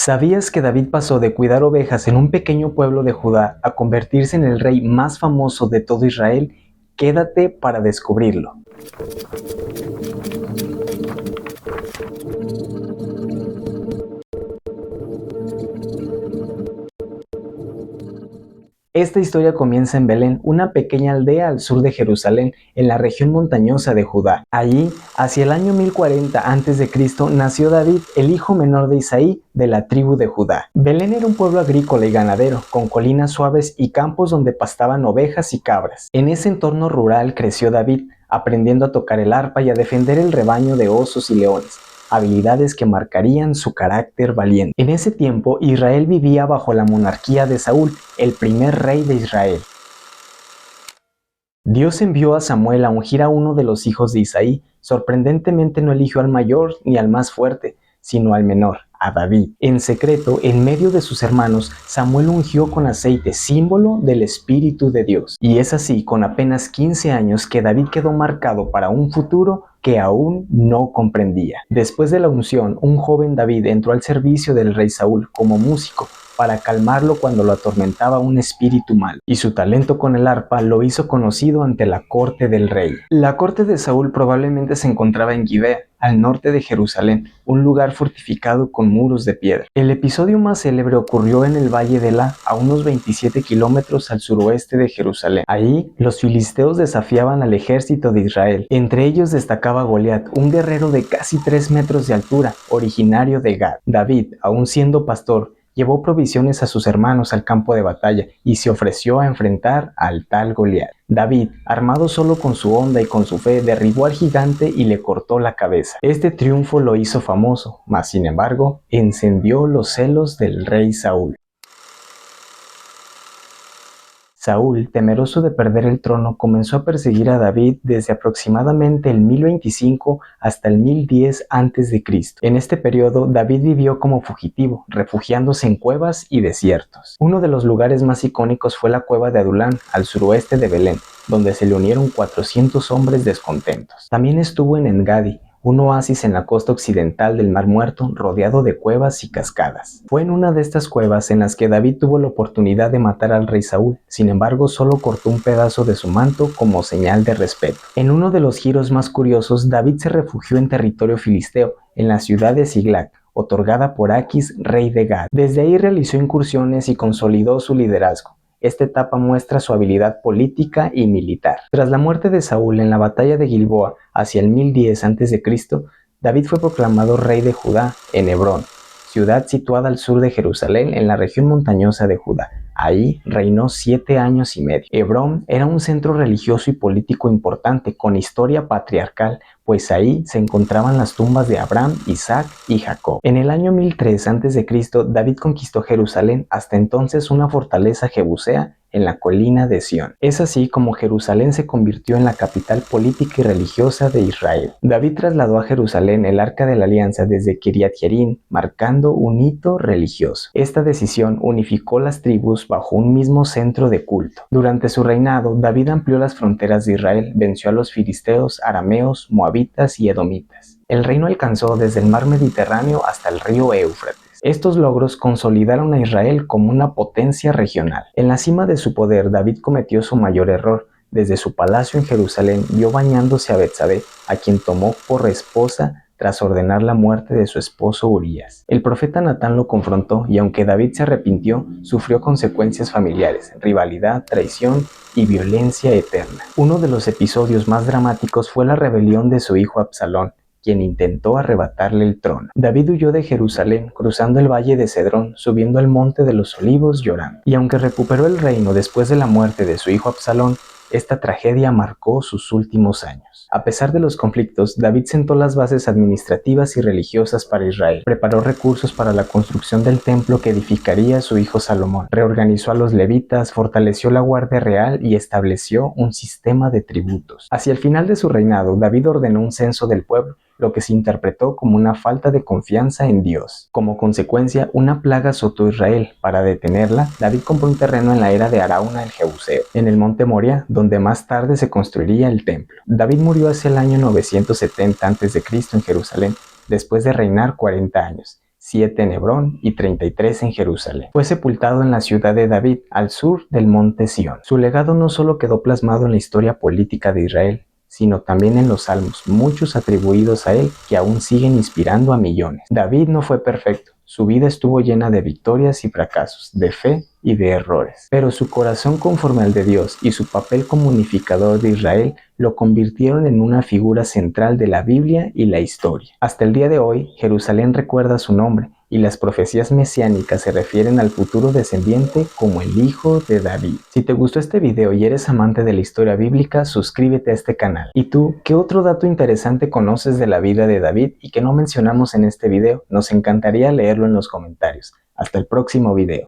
¿Sabías que David pasó de cuidar ovejas en un pequeño pueblo de Judá a convertirse en el rey más famoso de todo Israel? Quédate para descubrirlo. Esta historia comienza en Belén, una pequeña aldea al sur de Jerusalén, en la región montañosa de Judá. Allí, hacia el año 1040 a.C., nació David, el hijo menor de Isaí, de la tribu de Judá. Belén era un pueblo agrícola y ganadero, con colinas suaves y campos donde pastaban ovejas y cabras. En ese entorno rural creció David, aprendiendo a tocar el arpa y a defender el rebaño de osos y leones, habilidades que marcarían su carácter valiente. En ese tiempo, Israel vivía bajo la monarquía de Saúl, el primer rey de Israel. Dios envió a Samuel a ungir a uno de los hijos de Isaí. Sorprendentemente no eligió al mayor ni al más fuerte, sino al menor, a David. En secreto, en medio de sus hermanos, Samuel ungió con aceite, símbolo del Espíritu de Dios. Y es así, con apenas 15 años, que David quedó marcado para un futuro que aún no comprendía. Después de la unción, un joven David entró al servicio del rey Saúl como músico, para calmarlo cuando lo atormentaba un espíritu malo, y su talento con el arpa lo hizo conocido ante la corte del rey. La corte de Saúl probablemente se encontraba en Gibea, al norte de Jerusalén, un lugar fortificado con muros de piedra. El episodio más célebre ocurrió en el valle de Elá, a unos 27 kilómetros al suroeste de Jerusalén. Ahí, los filisteos desafiaban al ejército de Israel. Entre ellos destacaba Goliat, un guerrero de casi 3 metros de altura, originario de Gad. David, aún siendo pastor, llevó provisiones a sus hermanos al campo de batalla y se ofreció a enfrentar al tal Goliat. David, armado solo con su honda y con su fe, derribó al gigante y le cortó la cabeza. Este triunfo lo hizo famoso, mas sin embargo, encendió los celos del rey Saúl. Saúl, temeroso de perder el trono, comenzó a perseguir a David desde aproximadamente el 1025 hasta el 1010 a.C. En este periodo, David vivió como fugitivo, refugiándose en cuevas y desiertos. Uno de los lugares más icónicos fue la cueva de Adulán, al suroeste de Belén, donde se le unieron 400 hombres descontentos. También estuvo en Engadi, un oasis en la costa occidental del Mar Muerto, rodeado de cuevas y cascadas. Fue en una de estas cuevas en las que David tuvo la oportunidad de matar al rey Saúl. Sin embargo, solo cortó un pedazo de su manto como señal de respeto. En uno de los giros más curiosos, David se refugió en territorio filisteo, en la ciudad de Siglag, otorgada por Aquis, rey de Gad. Desde ahí realizó incursiones y consolidó su liderazgo. Esta etapa muestra su habilidad política y militar. Tras la muerte de Saúl en la batalla de Gilboa, hacia el 1010 a.C., David fue proclamado rey de Judá en Hebrón, ciudad situada al sur de Jerusalén en la región montañosa de Judá. Ahí reinó 7 años y medio. Hebrón era un centro religioso y político importante con historia patriarcal, pues ahí se encontraban las tumbas de Abraham, Isaac y Jacob. En el año 1003 a.C., David conquistó Jerusalén, hasta entonces una fortaleza jebusea en la colina de Sión. Es así como Jerusalén se convirtió en la capital política y religiosa de Israel. David trasladó a Jerusalén el Arca de la Alianza desde Kiriat Jearim, marcando un hito religioso. Esta decisión unificó las tribus bajo un mismo centro de culto. Durante su reinado, David amplió las fronteras de Israel, venció a los filisteos, arameos, moabitas y edomitas. El reino alcanzó desde el mar Mediterráneo hasta el río Éufrates. Estos logros consolidaron a Israel como una potencia regional. En la cima de su poder, David cometió su mayor error. Desde su palacio en Jerusalén vio bañándose a Betsabé, a quien tomó por esposa tras ordenar la muerte de su esposo Urías. El profeta Natán lo confrontó y aunque David se arrepintió, sufrió consecuencias familiares, rivalidad, traición y violencia eterna. Uno de los episodios más dramáticos fue la rebelión de su hijo Absalón, quien intentó arrebatarle el trono. David huyó de Jerusalén, cruzando el valle de Cedrón, subiendo al monte de los Olivos llorando. Y aunque recuperó el reino después de la muerte de su hijo Absalón, esta tragedia marcó sus últimos años. A pesar de los conflictos, David sentó las bases administrativas y religiosas para Israel, preparó recursos para la construcción del templo que edificaría su hijo Salomón, reorganizó a los levitas, fortaleció la guardia real y estableció un sistema de tributos. Hacia el final de su reinado, David ordenó un censo del pueblo, lo que se interpretó como una falta de confianza en Dios. Como consecuencia, una plaga azotó Israel. Para detenerla, David compró un terreno en la era de Arauna el Jebuseo, en el monte Moria, donde más tarde se construiría el templo. David murió hacia el año 970 a.C. en Jerusalén, después de reinar 40 años. 7 en Hebrón y 33 en Jerusalén. Fue sepultado en la ciudad de David, al sur del monte Sión. Su legado no solo quedó plasmado en la historia política de Israel, sino también en los salmos, muchos atribuidos a él que aún siguen inspirando a millones. David no fue perfecto. Su vida estuvo llena de victorias y fracasos, de fe y de errores. Pero su corazón conforme al de Dios y su papel como unificador de Israel lo convirtieron en una figura central de la Biblia y la historia. Hasta el día de hoy, Jerusalén recuerda su nombre y las profecías mesiánicas se refieren al futuro descendiente como el hijo de David. Si te gustó este video y eres amante de la historia bíblica, suscríbete a este canal. ¿Y tú, qué otro dato interesante conoces de la vida de David y que no mencionamos en este video? Nos encantaría leerlo en los comentarios. Hasta el próximo video.